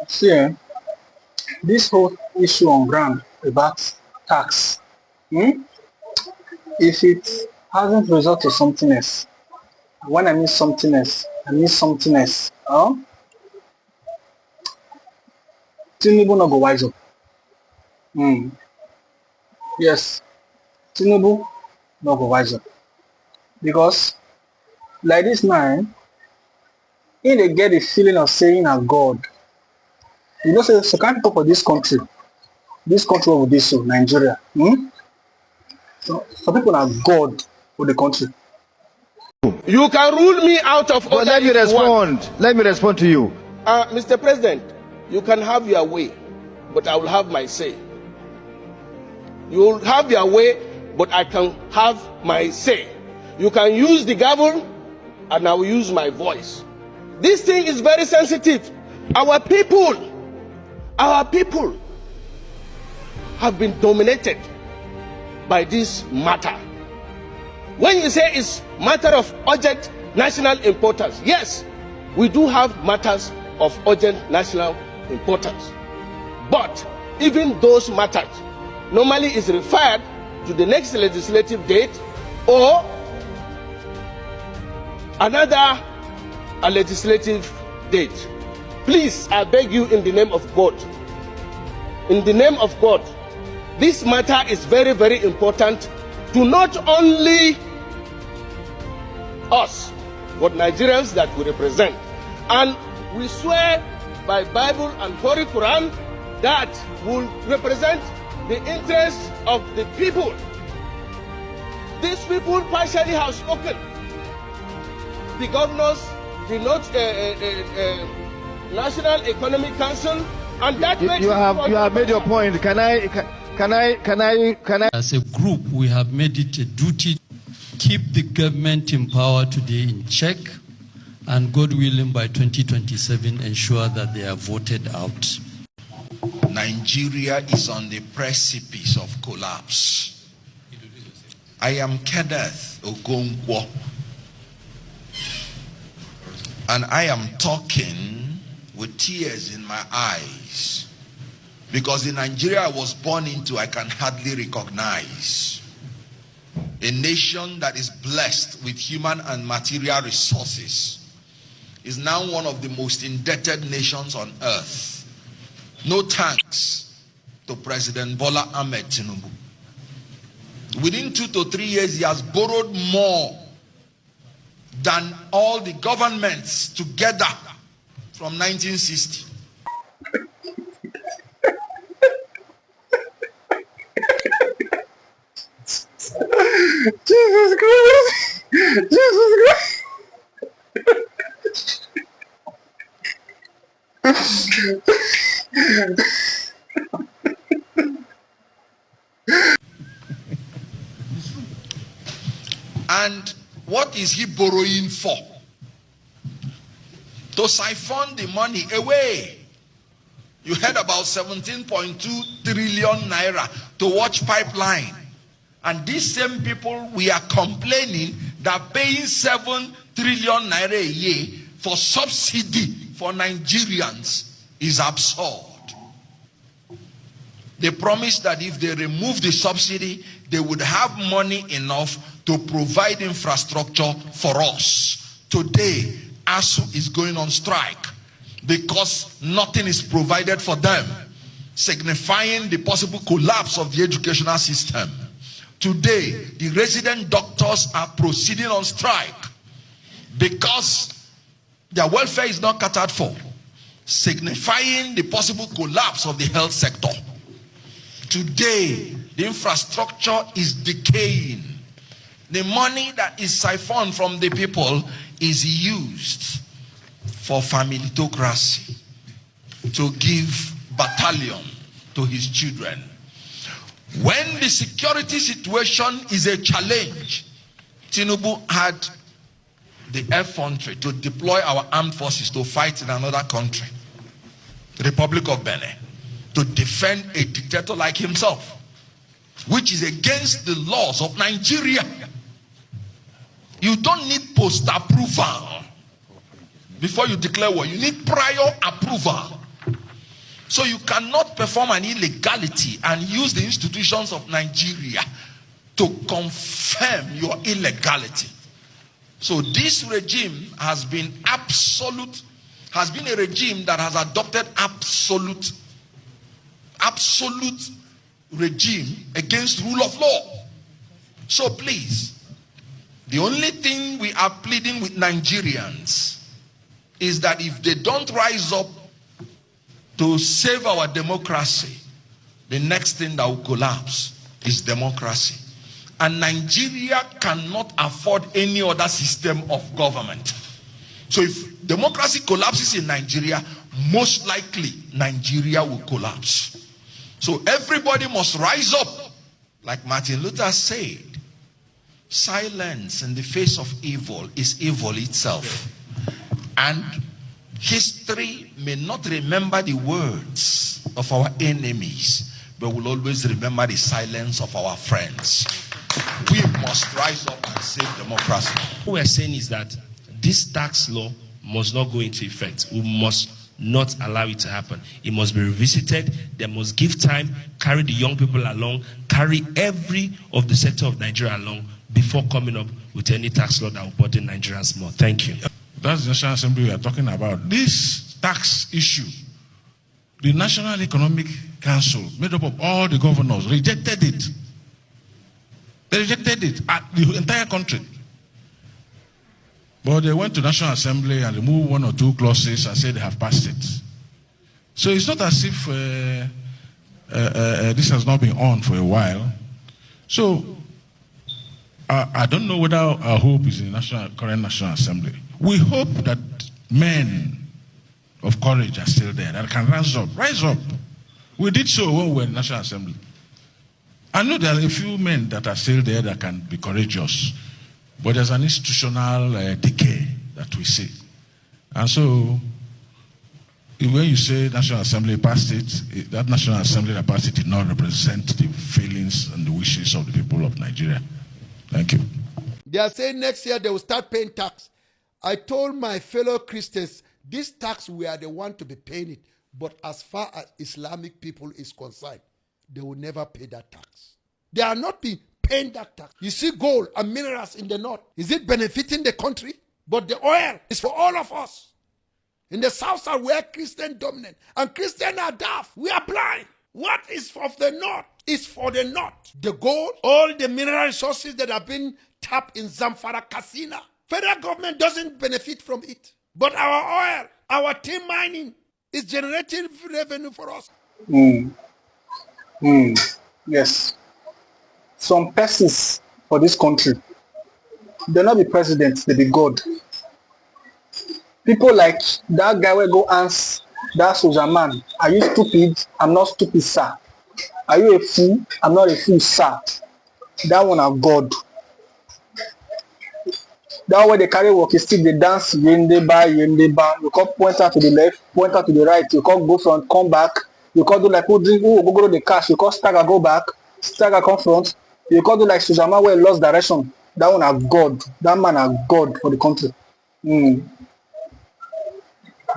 See, this whole issue on ground about tax, hmm, if it hasn't resulted to something else, when I mean something else, I mean something else. Tinubu no go wise up. Yes, Tinubu no go wise up because like this man, he dey get the feeling of saying na God. You know, say so can't talk for this country. This country over this so Nigeria. So some people are God for the country. You can rule me out of order. But let me respond. Let me respond to you. Mr. President, you can have your way, but I will have my say. You will have your way, but I can have my say. You can use the gavel, and I will use my voice. This thing is very sensitive. Our people have been dominated by this matter. When you say it's matter of urgent national importance, yes, we do have matters of urgent national importance. But even those matters normally is referred to the next legislative date or another legislative date. Please, I beg you in the name of God, in the name of God, this matter is very, very important to not only us, but Nigerians that we represent. And we swear by Bible and Holy Quran that will represent the interests of the people. These people partially have spoken. The governors, the National Economic Council, and that makes you have made your point. Can I? As a group, we have made it a duty to keep the government in power today in check, and God willing, by 2027, ensure that they are voted out. Nigeria is on the precipice of collapse. I am Kenneth Okonkwo, and I am talking with tears in my eyes, because the Nigeria I was born into, I can hardly recognize. A nation that is blessed with human and material resources is now one of the most indebted nations on earth. No thanks to President Bola Ahmed Tinubu. Within 2 to 3 years, he has borrowed more than all the governments together from 1960. Jesus Christ! Jesus Christ! And what is he borrowing for? To siphon the money away. You heard about 17.2 trillion naira to watch pipeline. And these same people, we are complaining that paying 7 trillion naira a year for subsidy for Nigerians is absurd. They promised that if they remove the subsidy, they would have money enough to provide infrastructure for us. Today, ASU is going on strike because nothing is provided for them, signifying the possible collapse of the educational system. Today, the resident doctors are proceeding on strike because their welfare is not catered for, signifying the possible collapse of the health sector. Today, the infrastructure is decaying. The money that is siphoned from the people is used for familitocracy, to give battalion to his children. When the security situation is a challenge, Tinubu had the effrontery to deploy our armed forces to fight in another country, the Republic of Benin, to defend a dictator like himself, which is against the laws of Nigeria. You don't need post-approval before you declare war. You need prior approval. So you cannot perform an illegality and use the institutions of Nigeria to confirm your illegality. So this regime has been a regime that has adopted absolute regime against rule of law. So please, the only thing we are pleading with Nigerians is that if they don't rise up to save our democracy, the next thing that will collapse is democracy. And Nigeria cannot afford any other system of government. So if democracy collapses in Nigeria, most likely Nigeria will collapse. So everybody must rise up. Like Martin Luther said, silence in the face of evil is evil itself. And history may not remember the words of our enemies, but will always remember the silence of our friends. We must rise up and save democracy. What we're saying is that this tax law must not go into effect. We must not allow it to happen. It must be revisited. They must give time, carry the young people along, carry every of the sector of Nigeria along before coming up with any tax law that will burden Nigerians more. Thank you. That's the National Assembly we are talking about. This tax issue, the National Economic Council, made up of all the governors, rejected it. They rejected it at the entire country. But they went to National Assembly and removed one or two clauses and said they have passed it. So it's not as if this has not been on for a while. So I don't know whether our hope is in the current National Assembly. We hope that men of courage are still there, that can rise up. Rise up. We did so when we were in the National Assembly. I know there are a few men that are still there that can be courageous, but there's an institutional decay that we see. And so, when you say National Assembly passed it, that National Assembly that passed it did not represent the feelings and the wishes of the people of Nigeria. Thank you. They are saying next year they will start paying tax. I told my fellow Christians, this tax we are the one to be paying it. But as far as Islamic people is concerned, they will never pay that tax. They are not being paying that tax. You see gold and minerals in the north. Is it benefiting the country? But the oil is for all of us. In the south are where Christian dominant. And Christians are deaf. We are blind. What is of the north is for the north. The gold, all the mineral resources that have been tapped in Zamfara Casino. Federal government doesn't benefit from it. But our oil, our tin mining is generating revenue for us. Yes. Some persons for this country, they'll not be president, they'll be God. People like that guy will go ask that soldier man, are you stupid? I'm not stupid, sir. Are you a fool? I'm not a fool, sir. That one are God. That way they carry walking stick, they dance, yendeba. You can't point out to the left, point out to the right. You can't go front, come back. You can't do like who go to the cash. You can't stagger, go back. Stagger, come front. You can't do like Sujama where he lost direction. That one are God. That man are God for the country.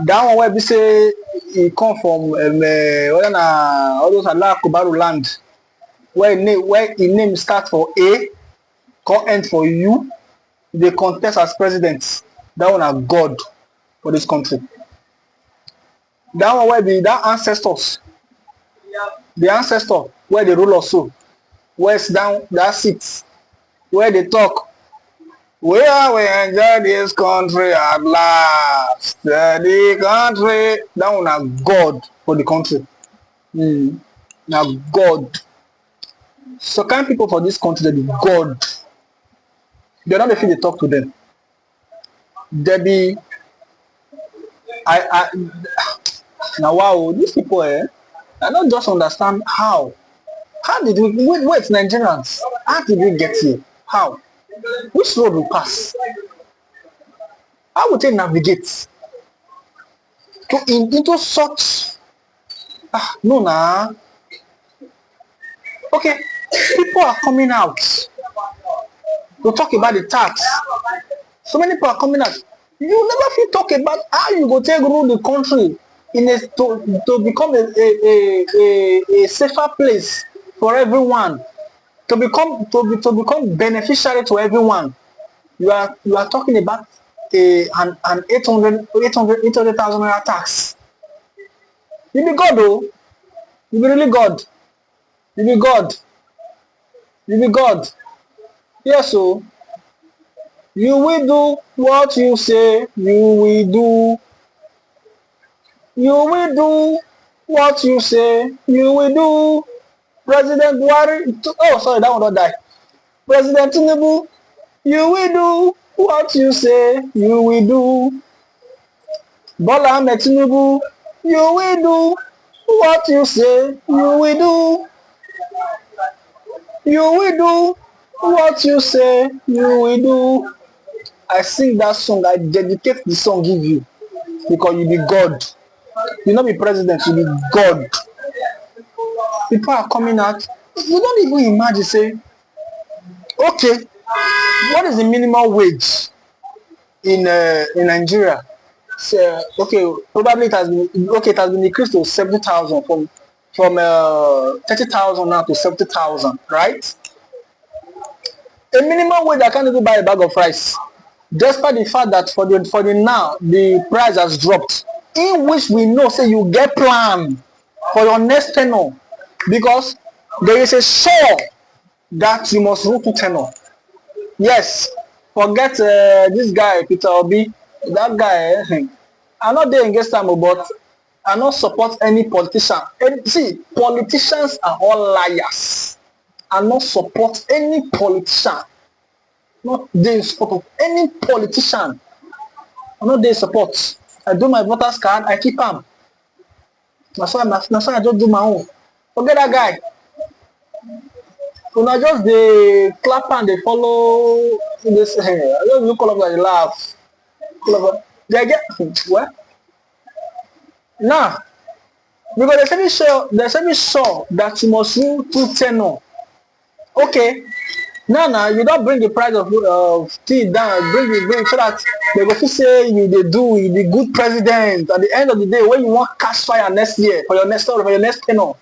That one where we say he come from all those Allah Kubaru land, where his name starts for A, come end for U. They contest as presidents. That one are God for this country. That one where that ancestors, the ancestor where they rule also, where it's down that seat, where they talk. We enjoy this country at last. The country. That one are God for the country. Now God. So kind people for this country, they be God. They're not the feel they talk to them. They be now wow, these people I don't just understand how. How did we wait Nigerians? How did we get here? How? Which road we pass? How would they navigate into such no nah. Okay, people are coming out to talk about the tax. So many people are coming out. You never feel talk about how you go take rule the country to become a safer place for everyone, to become beneficiary to everyone. You are talking about an 800,000 naira tax. You be God, oh, you be really God, you be God, you be God. Yes, so you will do what you say you will do. You will do what you say you will do. President Buhari, oh sorry, that one don't die. President Tinubu, you will do what you say you will do. Bola Ahmed Tinubu, you will do what you say you will do. You will do what you say you will do. I sing that song, I dedicate the song give you because you be God. You not be president, you be God. People are coming out. You don't even imagine say, okay, what is the minimum wage in Nigeria? So, okay, probably it has been increased to 70,000 from 30,000 now to 70,000, right? A minimum wage that can't even buy a bag of rice, despite the fact that for the now the price has dropped. In which we know say you get plan for your next tenure because there is a sure that you must rule to tenure. Yes, forget this guy Peter Obi, that guy. I'm not there against him, but I not support any politician. And see, politicians are all liars. I not support any politician. Not there in support of any politician. I'm not there in support. I do my voters card, I keep them. That's why I just do my own. Forget that guy. Una just dey clap and dey follow this. I just look all of them, laugh. They get what? Now, because they say sure that you must rule through tenure. Okay. Now you don't bring the price of tea down, bring so that they go to say you the good president. At the end of the day, when you want cash fire next year for your next tenure,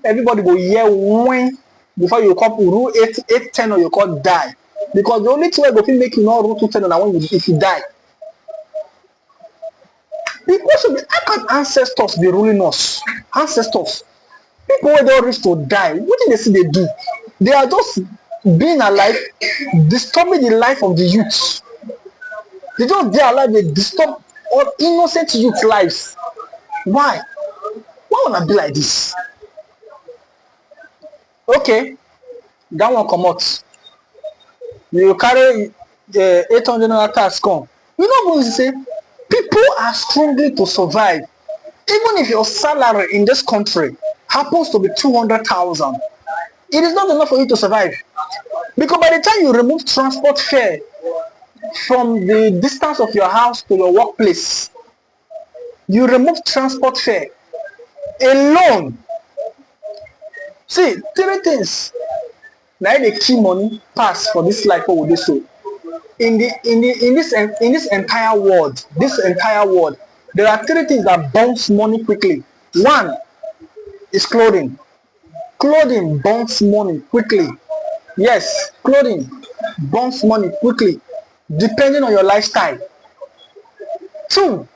everybody go hear when before you come rule 8 tenure you call die. Because the only thing wey go fit make you not rule 2 tenure na when if you die. The question be, how can ancestors be ruling us? Ancestors, people wey don reach to die, wetin dey see dey do? They are just being alive, disturbing the life of the youth. They just dey alive, dey disturb all innocent youth lives. Why? Why una be like this? Okay, that one comot. You carry 800 naira tax come. You know what say? People are struggling to survive. Even if your salary in this country happens to be 200,000, it is not enough for you to survive. Because by the time you remove transport fare from the distance of your house to your workplace, you remove transport fare alone. See, 3 things. Now the key money pass for this life for this so. In this entire world, there are 3 things that bounce money quickly. One is clothing. Clothing bounce money quickly. Yes, clothing bounce money quickly, depending on your lifestyle. 2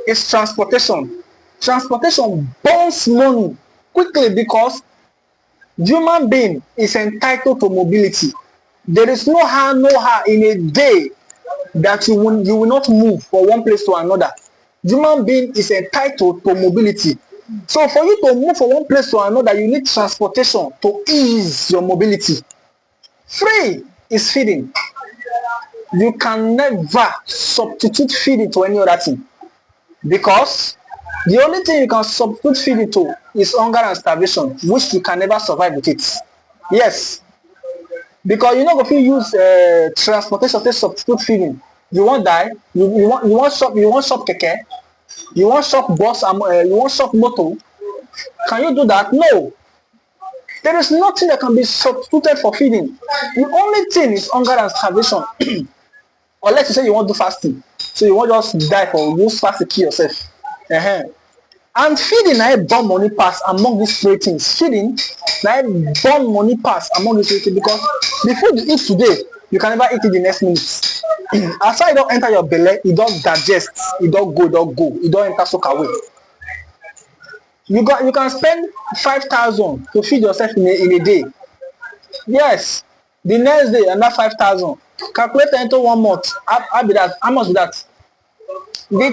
is transportation. Transportation bounce money quickly because human being is entitled to mobility. There is no how in a day that you will not move from one place to another. Human being is entitled to mobility. So for you to move from one place to another, you need transportation to ease your mobility. 3 is feeding. You can never substitute feeding to any other thing because the only thing you can substitute feeding to is hunger and starvation, which you can never survive with it. Yes, because you no go fit use transportation to substitute feeding. You wan die, you want shop keke, you want shop bus, you want shop motor. Can you do that? No. There is nothing that can be substituted for feeding. The only thing is hunger and starvation. Unless you say you want to do fasting, so you want just die for use fast to kill yourself. And feeding na born money pass among these three things. Feeding na born money pass among these three things because the food you eat today, you can never eat it the next minute. After it don't enter your belly, it don't digest, it don't go, it don't enter soak away. You can spend 5,000 to feed yourself in a day. Yes, the next day another 5,000. Calculate into 1 month. How be that? How much be that? The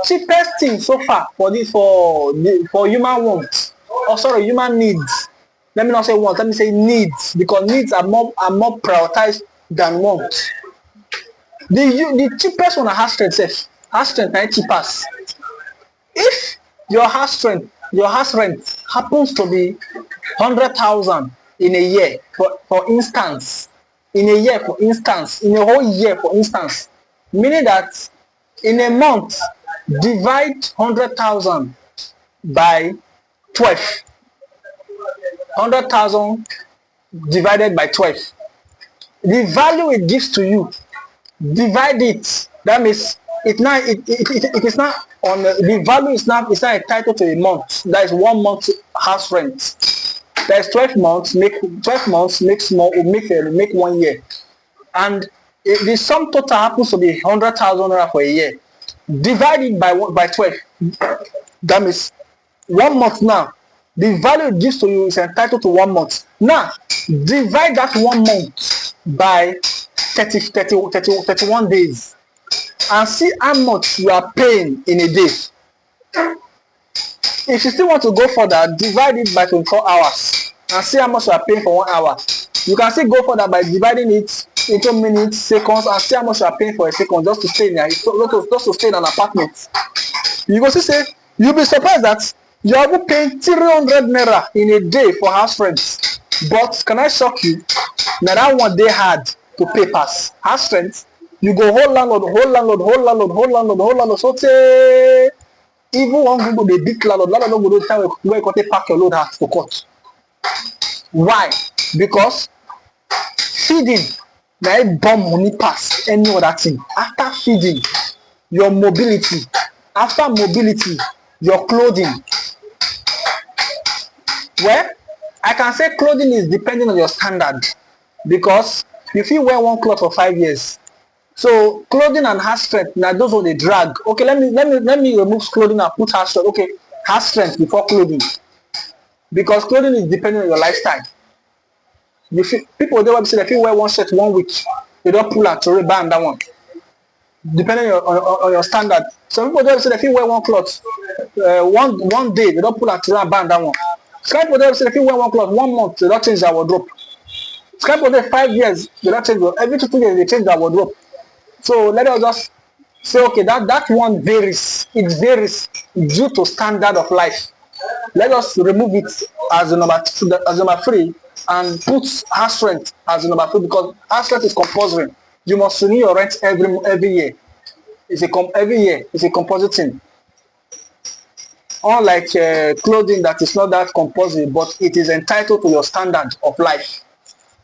cheapest thing so far for human wants, or sorry, human needs. Let me not say wants, let me say needs, because needs are more prioritized than wants. The cheapest one has strength. Has strength na cheapest. If your house rent happens to be 100,000 in a year, for instance, in a whole year, for instance, meaning that in a month, divide 100,000 by 12. 100,000 divided by 12. The value it gives to you, divide it. That means it is not on the value is not entitled to a month. That is 1 month house rent. That is 12 months. Make 12 months makes more. Make 1 year, and the sum total happens to be 100,000 naira for a year. Divide it by 12. That means 1 month now. The value it gives to you is entitled to 1 month. Now divide that 1 month by 31 days. And see how much you are paying in a day. If you still want to go further, divide it by 24 hours and see how much you are paying for 1 hour. You can still go further by dividing it into minutes, seconds, and see how much you are paying for a second just to stay in there, just to stay in an apartment. You go see say you'll be surprised that you are paying 300 naira in a day for house rent. But can I shock you? Now that one day hard to pay pass house rent. You go hold landlord. So say even one people dey beat landlord no go know time where you go take pack your load house for court. Why? Because feeding na born money pass any other thing. After feeding, your mobility. After mobility, your clothing. Well, I can say clothing is depending on your standard, because you fit wear one cloth for 5 years. So clothing and hair strength, now those are the drag. Okay, let me remove clothing and put hair strength. Okay, hair strength before clothing, because clothing is depending on your lifestyle. People they will say they wear one shirt 1 week, they don't pull out to buy that one, depending on your standard. Some people they will say they wear one cloth one day, they don't pull out to buy that one. Some people they will say they wear one cloth 1 month, they don't change their wardrobe. Some people they 5 years, they don't change. Every 2 years they change their wardrobe. So let us just say, okay, that one varies. It varies due to standard of life. Let us remove it as number 3 and put house strength as number 3, because house strength is compulsory. You must renew your rent every year. Every year it's a composite thing. Unlike clothing that is not that compulsory, but it is entitled to your standard of life.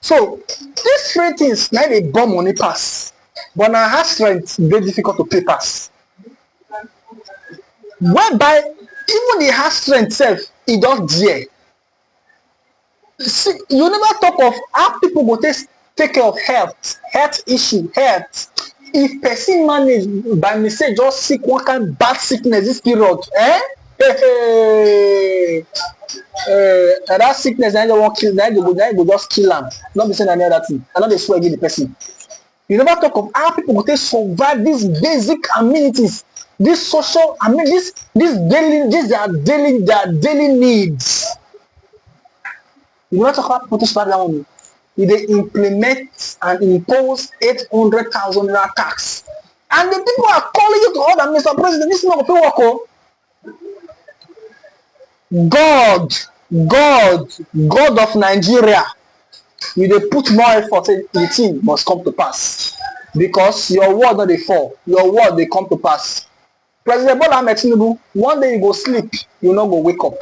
So these 3 things now they born money pass. But now house strength very difficult to pay pass. Whereby even the house strength itself, it does there. See, you never talk of how people go take care of health issue. If person manage by mistake just sick one kind of bad sickness this period, that sickness na go kill, na go just kill am. Not be saying any other thing. I no dey swear give the person. You never talk of how people go take survive these basic amenities, this social, these are daily needs. You never talk about people to survive that one. If they implement and impose 800,000 naira tax, and the people are calling you to order, Mr. President, this is not going to work. God of Nigeria, you dey put more effort, the thing must come to pass, because your word not dey fall, your word dey come to pass. President Bola Ahmed Tinubu, one day you go sleep, you no go wake up.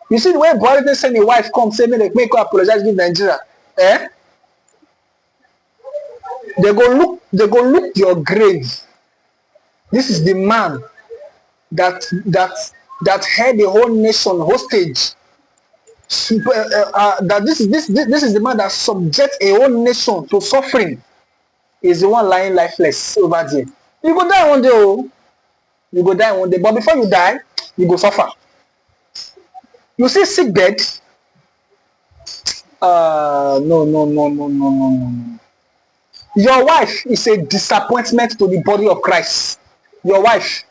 You see the way Buhari send the wife come say make her apologize give Nigeria, they go look your grave. This is the man that held the whole nation hostage. That this is the man that subjects a whole nation to suffering, is the one lying lifeless over there. You go die one day, oh. You go die one day, but before you die, you go suffer. You see sick bed. No. Your wife is a disappointment to the body of Christ. Your wife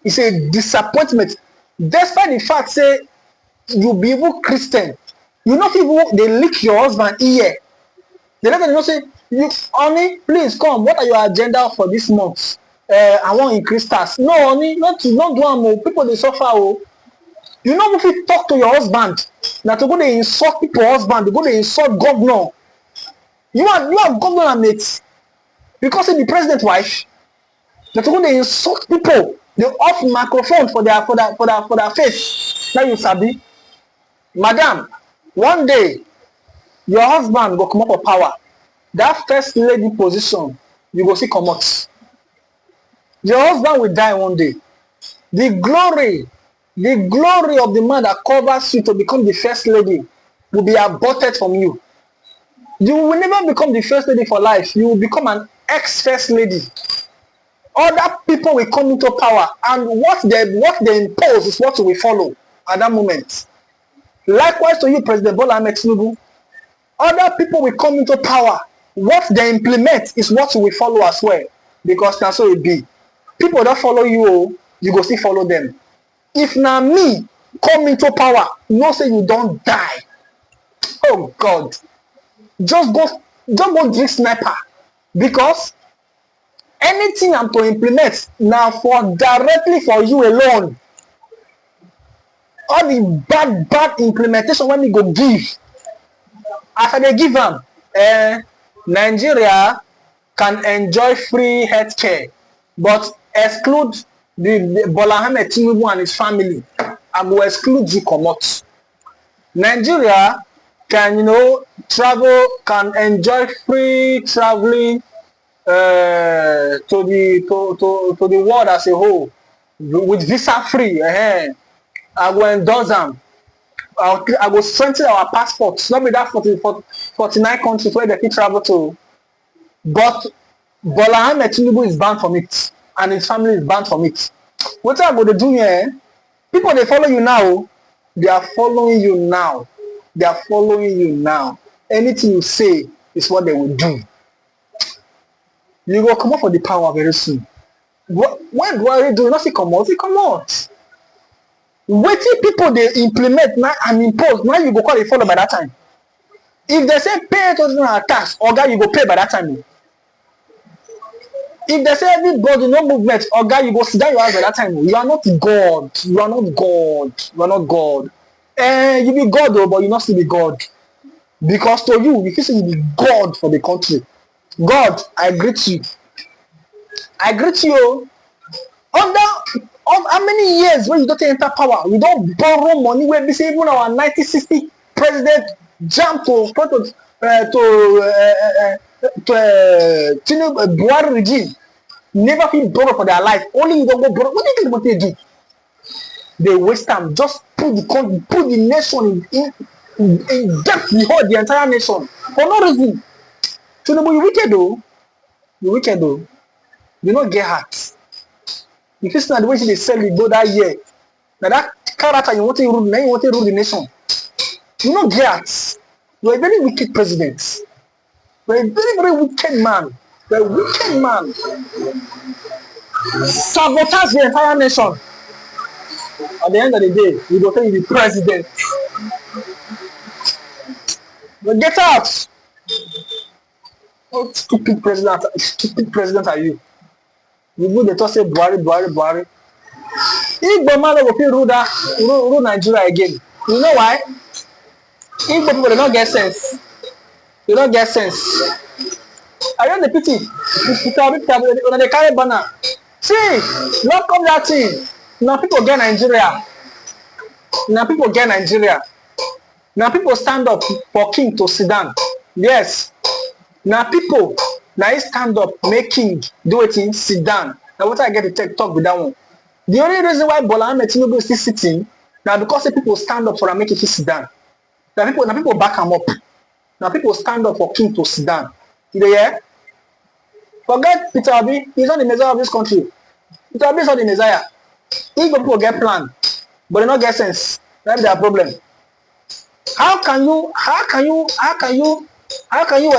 is a disappointment. Despite the fact, say, you be even Christian, you know people, they lick your husband ear. They let them know, say, you, honey, please come. What are your agenda for this month? I want increase tax. No, honey, not do more. People they suffer. Oh. You know if you talk to your husband, now to go they insult people husband, they go they insult governor. You are governor mates because of the president wife. Now to go they insult people. They off microphone for their face. Now you sabi, madam. One day your husband go come up for power. That first lady position you go see come out. Your husband will die one day. The glory of the man that covers you to become the first lady will be aborted from you. You will never become the first lady for life. You will become an ex-first lady. Other people will come into power, and what they impose is what we follow at that moment. Likewise to you, President Bola Ahmed Tinubu. Other people will come into power. What they implement is what we follow as well, because that's how it be. People that follow you, you go still follow them. If na me come into power, no say you don't die. Oh God, just go drink sniper, because anything I'm to implement now for directly for you alone. All the bad implementation when we go give, after they give them, Nigeria can enjoy free healthcare, but exclude the Bola Ahmed Tinubu and his family. I will exclude you comot. Nigeria can, can enjoy free traveling to the world as a whole with visa free. I will endorse them. I will strengthen our passports. Not be that 49 countries where they can travel to, but Bola Ahmed Tinubu is banned from it, and his family is banned from it. What are going to do here? People they follow you now. They are following you now. They are following you now. Anything you say is what they will do. You will come up for the power very soon. What do I do? Nothing come out. It come out. Waiting people they implement now and impose. Now you go call it follow by that time. If they say pay to tax, Oga, you go pay by that time. If they say everybody no movement, Oga, you go sit down your house by that time. You are not God. You are not God. You are not God. You be God though, but you not still be God. Because to you, if you say you be God for the country, God, I greet you. I greet you. Under how many years when you don't enter power, we don't borrow money where we say even our 1960 president jumped to Tinubu Buhari regime. Never feel borrow for their life. Only you don't go borrow. What do you think what they do? They waste time. Just put the nation in debt. Behold the entire nation for no reason. Tinubu, you wicked though. You wicked though. You don't get heart. If it's not the way they sell you go that year, now that character you want to rule, now you want to rule the nation. You don't get heart. You're a very wicked president. You're a very, very wicked man. You're a wicked man. Sabotage the entire nation. At the end of the day, you go tell you the president. But get out. What stupid president are you? You go the talk say Buhari. Igbo man go fit rule Nigeria again. You know why? Igbo people they don't get sense. They don't get sense. I don't the pity. When they carry banner. See, lock up that thing. Now people get Nigeria. Now people get Nigeria. Now people stand up for king to sit down. Yes. Now people, now he stand up, make king do it in sit down. Now what I get to talk with that one. The only reason why Bola Ahmed Tinubu is still sitting now because the people stand up for him make it sit down. Now people back him up. Now people stand up for King to sit down. You know, yeah? Forget Peter Obi, he's not the Messiah of this country. Peter Obi is not the Messiah. If people get plan, but they not get sense, that's their problem. How can you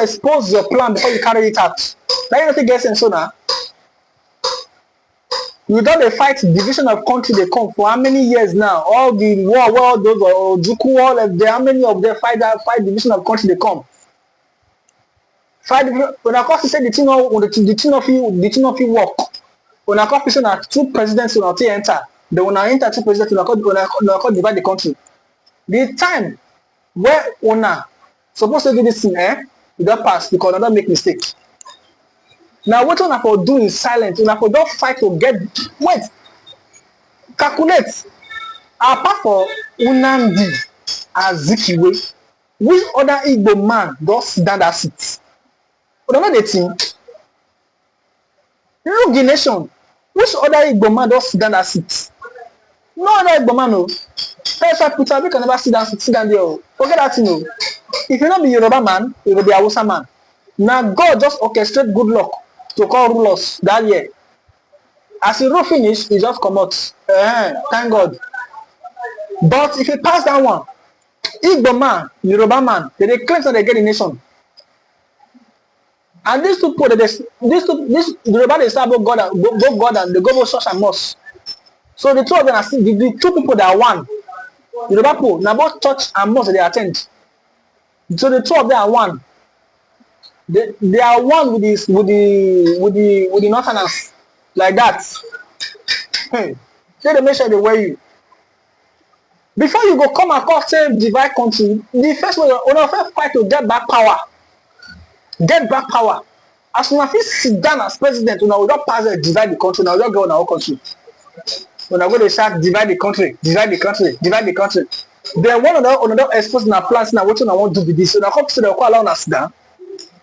expose your plan before you carry it out? Now you don't get sense so now. You don't fight division of country they come for how many years now? All the war, all those or Juku, all of them, how many of them fight division of country they come? Fight when I say the thing of you work. When I call person at two presidents will not enter, they will not enter two presidents will not divide the country. The time where owner supposed to do this thing, you don't pass because you don't make mistake. Now what una for do in silence, una for don't fight to get calculate. Apart for Unandi Azikiwe, which other Igbo man does stand that seat? You know the thing. Look the nation. Which other Igbo man does stand that seat? No other Igbo man no. That's why Peter Obi can never sit down there. Forget that thing no. If you not be Yoruba man, you will be Hausa man. Now God just orchestrate good luck to call rulers that year. As the rule finish, he just come out. Thank God. But if you pass that one, Igbo man, Yoruba man, they claim that they get the nation. And these two people, this Yoruba they say about God and they go over church and mosque. So the two of them are still the two people that are one. Yoruba people, now both church and mosque they attend. So the two of them are one. They are one with the northerners like that. Hey, they make sure they wear you. Before you go come across say divide country, the first one you first fight to get back power. Get back power. As soon as you sit down as president, you will not pass divide the country. Now you don't go on our country. When I go to start divide the country, divide the country, divide the country. Then one another expose na plans now what I want to do with this. So now come to the call allow us down.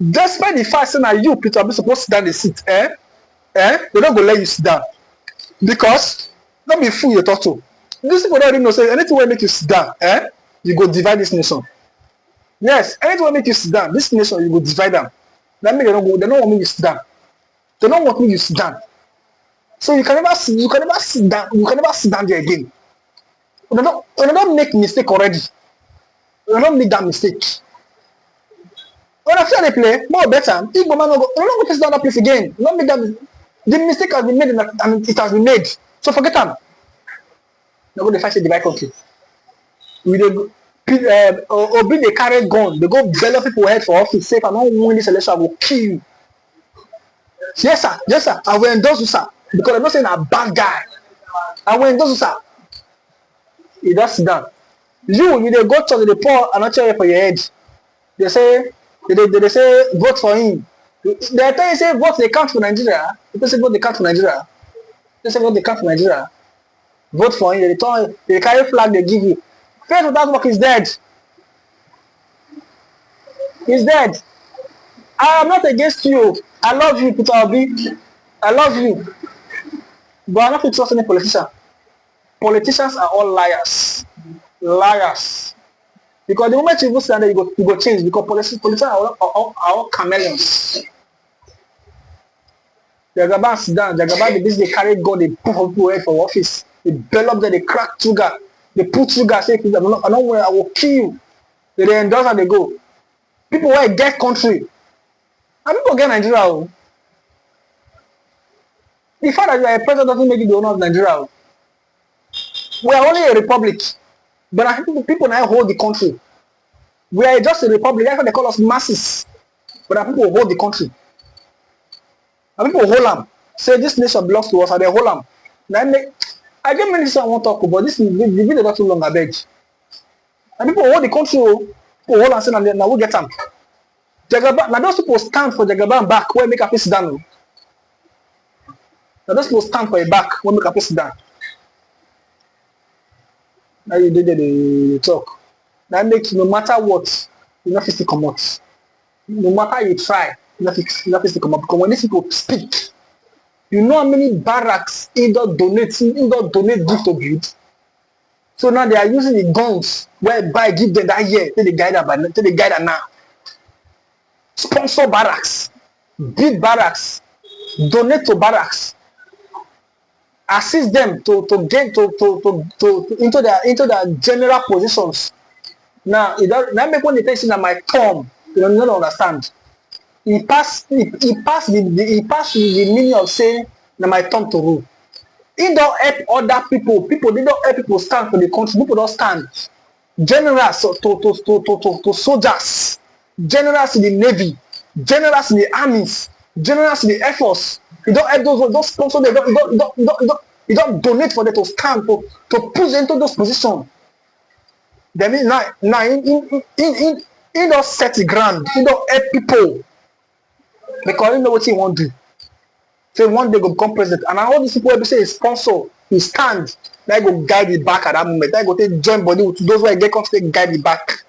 Despite the fact that you Peter be supposed to sit down the seat, they don't go let you sit down. Because don't be fool you talk to. These people don't even know say anything will make you sit down, you go divide this nation. Yes, anything will make you sit down, this nation you go divide them. That means they don't want me to sit down. They don't want me to sit down. So you can never sit down there again. You don't make mistake already. You don't make that mistake. When I feel they play, more better. If man no go sit down that place again. You don't make that the mistake has been made and it has been made. So forget them. They go to fight the divide country. Obi they carry gun, they go bellow people head for office, say if I don't win this election, I will kill you. Yes sir, I will endorse you sir. Because I'm not saying I'm a bad guy. I will endorse you sir. You just sit down. You they go to the poor and not for your head. They say vote for him. They tell you say vote they count for Nigeria. People say vote they count for Nigeria. They say vote they count for Nigeria. Vote for him. They carry flag they give you. Faith without work is dead. He's dead. I am not against you. I love you, Peter Obi. I love you. But I'm not to trust any politician. Politicians are all liars. Liars. Because the moment you go stand there, you go change. Because politicians are all chameleons. Jagaba sit down. Jagaba the business they carry gun, they put people head for office. They bell up there, they crack sugar. They put sugar, say, I don't worry, I will kill you. They endorse and they go. People want to get country. And people get Nigeria. The fact that you are a president doesn't make you the owner of Nigeria. We are only a republic. But I think people now hold the country. We are just a republic. That's why they call us masses. But our people hold the country. And people hold them. Say this nation belongs to us and they hold them. Then I get many things I want to talk about. This the video not too long, I beg. And people hold the country, people hold and say, now we'll get them. Now those people stand for Jagaban back where make a face down. Now those people stand for a back where make a face down. Now you did the talk. That makes no matter what, you not to come out. No matter how you try, you not to come out. Because when these people speak, You know how many barracks either donate gift to build? So now they are using the guns whereby give them that year till they guide them now. Sponsor barracks, build barracks, donate to barracks, assist them to get to into their general positions. Now that make one attention that my term, you don't understand. He passed the meaning of saying na my turn to rule. He don't help other people. They don't help people stand for the country. People don't stand. Generals to soldiers, generals in the navy, generals in the armies, generals in the air force. You don't help those sponsors. You don't donate for them to stand to push into those positions. That means now in don't set the ground. He don't help people because you know what he want to do. Say one day go become president, and all these people will say sponsor, he stand. Now go guide the back at that moment. Now go take join body with those who get conflict, guide the back.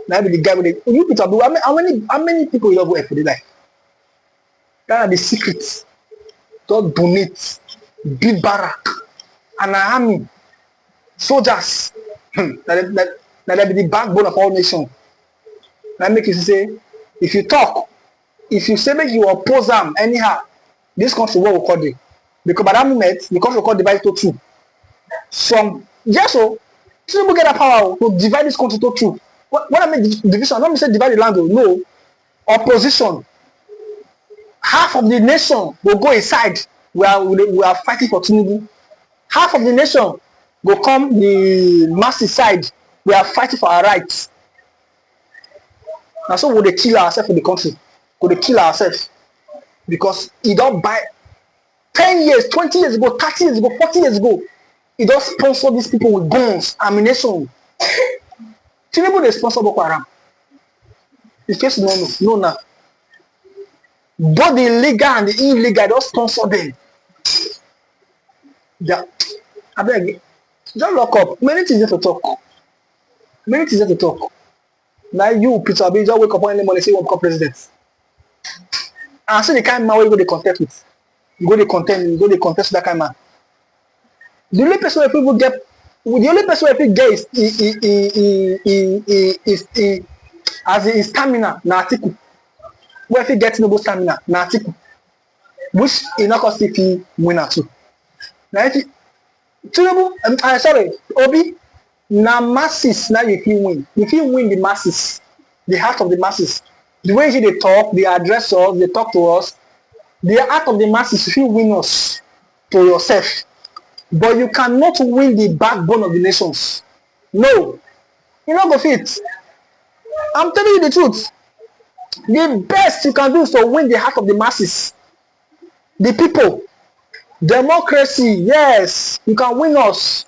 Now be the guy with the you Peter, how many people you have work for the life? That are the secrets. Don't donate, build barrack, and an army, soldiers. That be the backbone of all nations. Now make you say, if you talk, if you say make you oppose them anyhow, this country will call it. Because by that moment, the country will call divide to two. Some yes, so Tinubu get that power to divide this country to two. What I mean division, not me say divide the land, no. Opposition. Half of the nation will go inside. We are fighting for Tinubu. Half of the nation will come the masses side. We are fighting for our rights. And so we dey kill ourselves for the country. We dey kill ourselves. Because he don't buy 10 years, 20 years ago, 30 years ago, 40 years ago, he don't sponsor these people with guns, ammunition. Tinubu dey sponsor Boko Haram. In case you don't know, no now. Both the legal and the illegal don't sponsor them. Yeah. I beg, just lock up. Many things to talk. Many things to talk. Now you, Peter Obi, just wake up one morning and say you want to become president. And see the kind of man where you go to contest with. You go to contest with that kind of man. The only person where people get is stamina na article. Where if you get no stamina na article. Which is not cause if you win at two. Now if you Tinubu, sorry, Obi, na masses now if you win. If you win the masses, the heart of the masses. The way they talk, they address us, they talk to us, the heart of the masses, if you win us to yourself. But you cannot win the backbone of the nations. No. You don't go fit. I'm telling you the truth. The best you can do is to win the heart of the masses. The people. Democracy, yes, you can win us.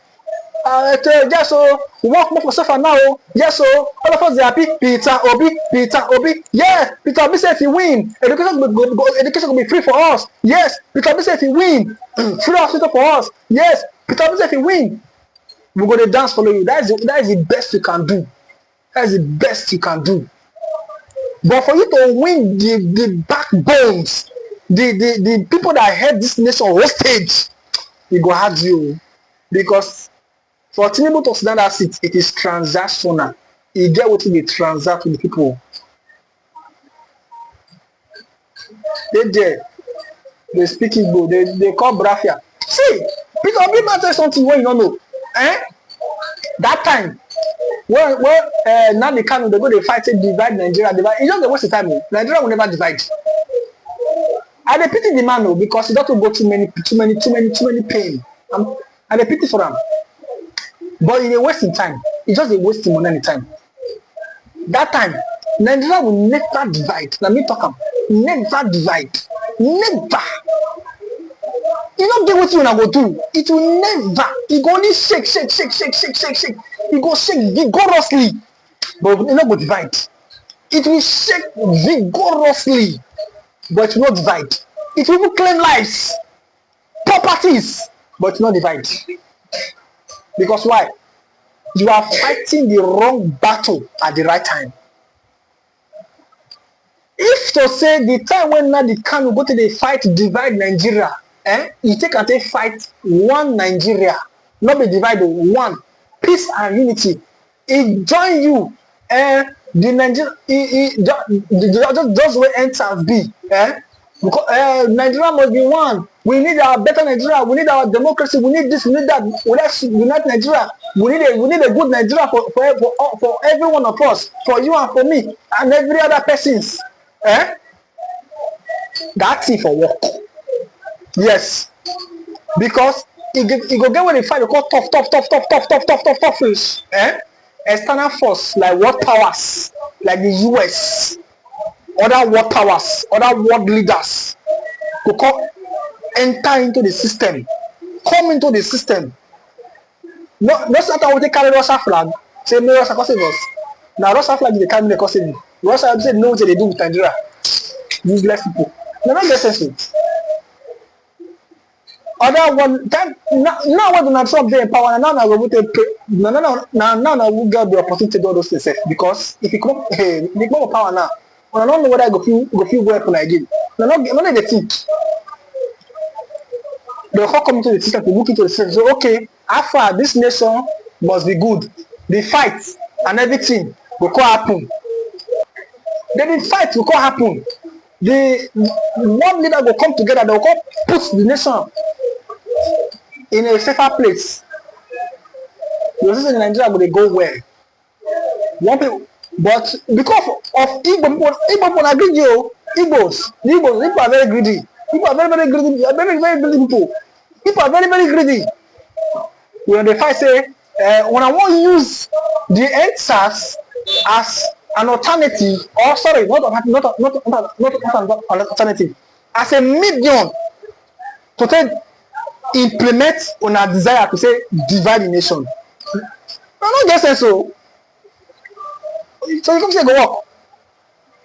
Yes, so we work more for suffer now. Yes, so all of us they happy. Peter Obi. Yes, Peter Obi said if you win, education will be free for us. Yes, Peter Obi said if you win, free hospital for us. Yes, Peter Obi said if you win, we're going to dance for you. That is the best you can do. That is the best you can do. But for you to win the backbones, the people that held this nation hostage, it go hard you. Because for Tinubu to stand that seat, it is transactional. You get what they transact with the people. They speak Igbo, they call Brafia. See, Peter Obi might tell something when you don't know. That time, when now the Kano they go they fight it, divide Nigeria, divide. It's just the waste of time. Nigeria will never divide. I dey pity the man because he don't go too many pain. I dey pity for him. But it's a wasting time. It's just a wasting money anytime. That time, Nigeria will never divide. Let me talk about never divide. Never. You don't get what you wanna go do. It will never. It go only shake. It go shake vigorously. But it will not go divide. It will shake vigorously. But it will not divide. It will claim lives, properties, but it will not divide. Because why? You are fighting the wrong battle at the right time. If to say the time when Nnamdi Kanu go to the fight divide Nigeria, you take and take fight one Nigeria, not be divide one peace and unity. He join you, the Nigeria, just where enter be, because Nigeria must be one. We need our better Nigeria. We need our democracy. We need this. We need that. Let's unite Nigeria. We need a good Nigeria for every one of us, for you and for me and every other persons. That's it for work. Yes, because it go get when they fight, they call tough fish. External force like world powers, like the US, other world powers, other world leaders, go come enter into the system, come into the system. No matter what they carry Russia flag, say no Russia cause us. Now Russia flag they carry the cause me. Russia say no what they do with Nigeria. Useless people. They don't get sense. Other one time now when Donald Trump dey in power, now we go take now we get the opportunity to do all those things because if he come to power now, I don't know whether I go feel well again. No they think. They will come into the system to look into the system. So okay, after this nation must be good. The fight and everything will come happen. Then the fight will come happen. The one leader will come together. They will come put the nation in a safer place. The system in Nigeria will go well. One people, but because of Igbo people are greedy. Igbo are very greedy. People are very greedy. Very greedy people. People are very greedy. When the fight say, when I want to use the EndSARS as an alternative, or sorry, not an alternative, as a medium to take implement on our desire to say divide the nation. I don't get sense so. So you come say go work.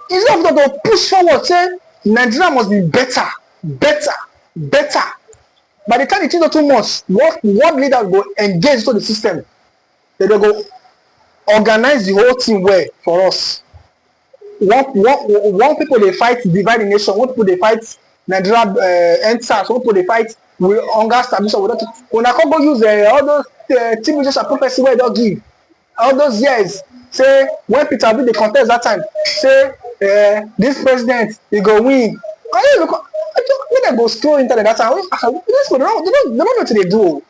Instead of to push forward, say Nigeria must be better. By the time it is not too much, what leaders go engage into the system, they go organize the whole thing well for us. One people they fight divide the nation, one people they fight Nigeria EndSARS, one people they fight with hunger starvation. When I come go use all those teenagers and prophecy where they don't give all those years, say when Peter Obi the contest that time, say this president he go win. When I go scroll internet that time, this people they don't know what they do.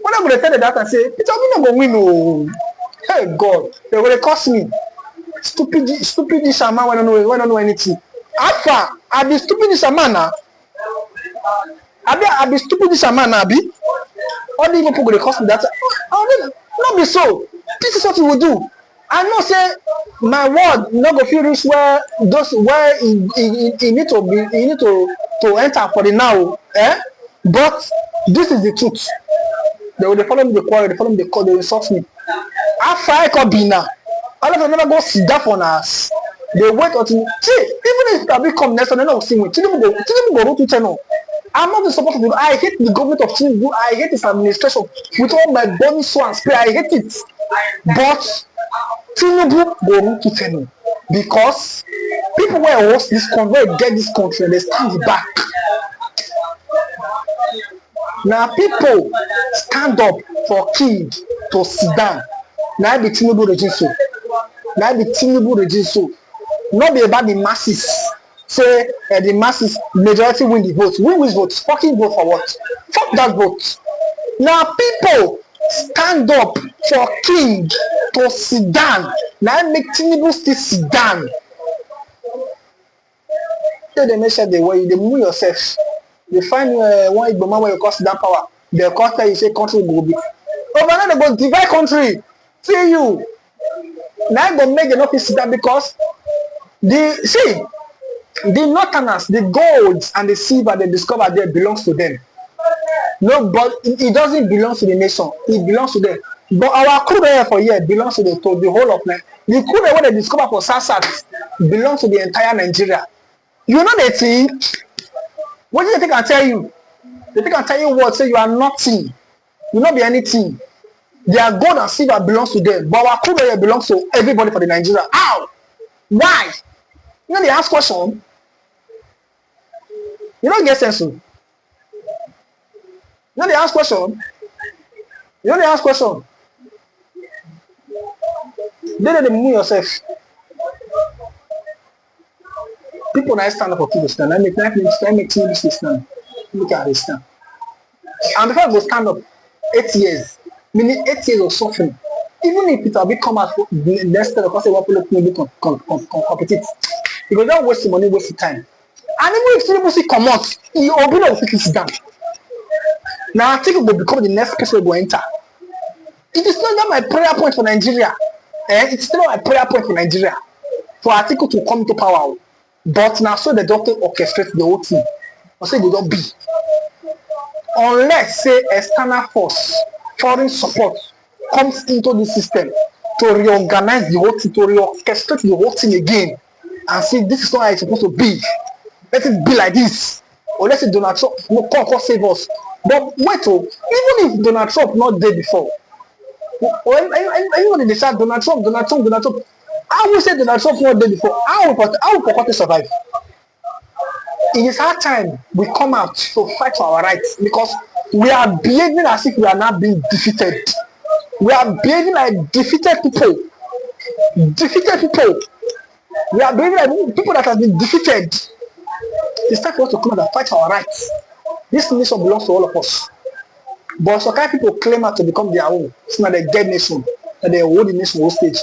When I go tell the that and say Peter Obi not go win, oh, hey God, they will cost me. Stupid shaman when I don't know anything. After I be stupid shaman now. I be stupid shaman now. Be all the people will cost me that. Not be so. This is what you will do. I know say my word not go feel reach where he need to enter for the now. But this is the truth. They will follow me the quarrel, they follow me the call, they will insult me. After I come be now, all of them never go sit down for us. They wait until see, even if Tabi come next, they don't see me. Tinubu go root to channel. I'm not the support of it. I hate the government of Tinubu. I hate his administration with all my body, soul, and spirit. I hate it. But Tinubu go root to channel because people where host this country, where get this country, they stand back. Now people stand up for king to sit down. Now be Tinubu regime so. Now be Tinubu regime so. Not be about the masses. Say the masses majority win the vote. Win which vote? Fucking vote for what? Fuck that vote. Now people stand up for king to sit down. Now make Tinubu still sit down. Tell them make sure they move yourself. They find one Igbo man where you cost that power. They cost you say country go big. Overnight they go divide country. See you. Now go make enough sit down because the northerners, the golds and the silver they discover there belongs to them. No, but it doesn't belong to the nation. It belongs to them. But our crude oil for here belongs to the whole of Nigeria. The crude oil they discover for South belongs to the entire Nigeria. You know the thing. What do they think I tell you? They think I tell you what? Say you are nothing. You will not be anything. Their gold and silver belongs to them. But our crude oil belongs to everybody for the Nigeria. How? Why? You know they ask question. You don't get sense. You know they ask question. You know they ask question. They move yourself. People now stand up for people stand. Let me Tinubu stand. Look at this stand. And before they stand up, 8 years, meaning 8 years of suffering. Even if it will be come out next time, because they want to compete, you go just waste the money, waste the time. And even if Tinubu come out, he will be able to sit down. Now I think it will become the next person who will enter. It is not my prayer point for Nigeria. It's still my prayer point for Nigeria. For Atiku to come to power. But now so the doctor orchestrate the whole thing. Or say they don't be. Unless say external force, foreign support comes into the system to reorganize the whole thing, to reorchestrate the whole thing again. And say this is not how it's supposed to be. Let it be like this. Or let's say Donald Trump no come save us. But wait, even if Donald Trump not there before, or anyone they say Donald Trump. I will say Donald Trump not there before. How will Pocote survive? It is our time we come out to fight for our rights because we are behaving as if we are not being defeated. We are behaving like defeated people. Defeated people. We are behaving like people that have been defeated. It's time for us to come out and fight for our rights. This nation belongs to all of us. But some kind of people claim out to become their own. It's not a dead nation, that they hold the nation hostage.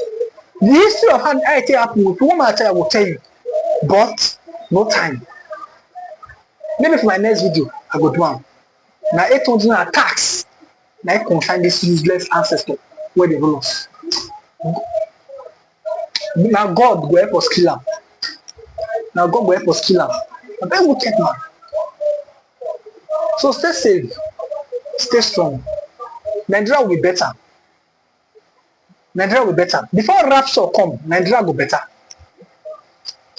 The history of how it happened, if you want my time, I will tell you. But no time. Maybe for my next video, I go do one. Now 800 tax. Now I can find this useless ancestor where they go lost. Now God will help us kill him. Now God will help us kill him. A very wicked man. So stay safe. Stay strong. Nigeria will be better. Nigeria will be better. Before rapture come, Nigeria will be better.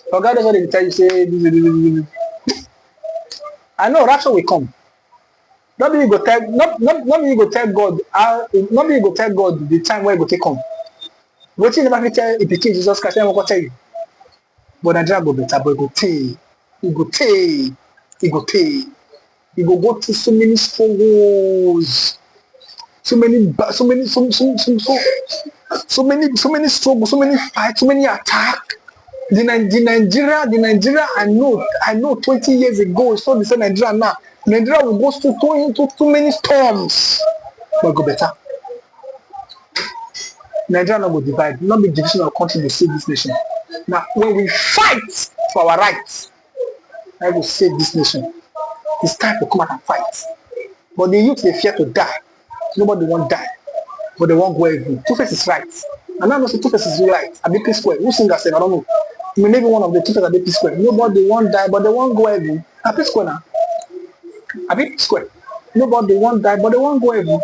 For God, that's what they tell you. Say, I know rapture will come. Nobody go tell. Nobody go tell God. Nobody go tell God the time where it go take come. What you never tell if you kill Jesus Christ, I will tell you. But Nigeria will be better. But it go take. It go take. It go take. You go through so many struggles, so many struggles, so many fights, so many attacks. The Nigeria I know 20 years ago, it's not the same Nigeria now. Nigeria will go through too many storms, but go better. Nigeria not will divide, not be division of country to save this nation. Now, when we fight for our rights, I will save this nation. It's time to come out and fight. But the youth, they fear to die. Nobody won't die. But they won't go evil. Two-Face is right. And I know Two-Face is right. At the Square. Who singer said, I don't know. Maybe one of the Two-Face at the Square. Nobody won't die, but they won't go evil. At the Square now. At the Square. Nobody won't die, but they won't go evil.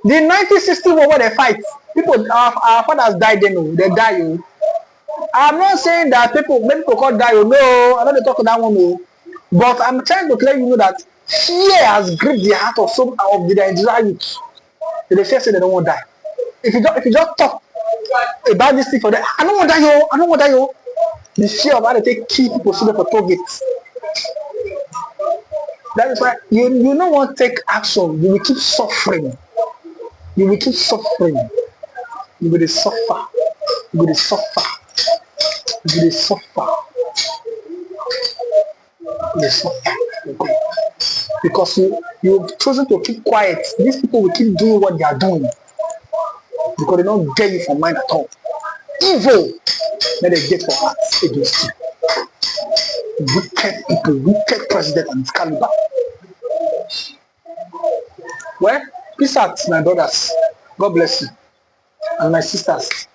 The 1960 war where they fight. People, our fathers died then. They die. I'm not saying that many people can't die. No, I don't talk about that one. No. But I'm trying to let you know that fear has gripped the heart of some of the Nigerian youth. They fear say they don't want to die. If you just talk about this thing for them, I don't want to die, yo. I don't want to die, yo. The fear of how they take key people so they for targets. That is why you don't want to take action. You will keep suffering. You will keep suffering. You will suffer. You will suffer. You will suffer. Because you've chosen to keep quiet. These people will keep doing what they are doing because they don't get you from mind at all. Evil that they get for hearts against you. Wicked people, wicked president and his caliber. Well, peace out, my brothers. God bless you. And my sisters.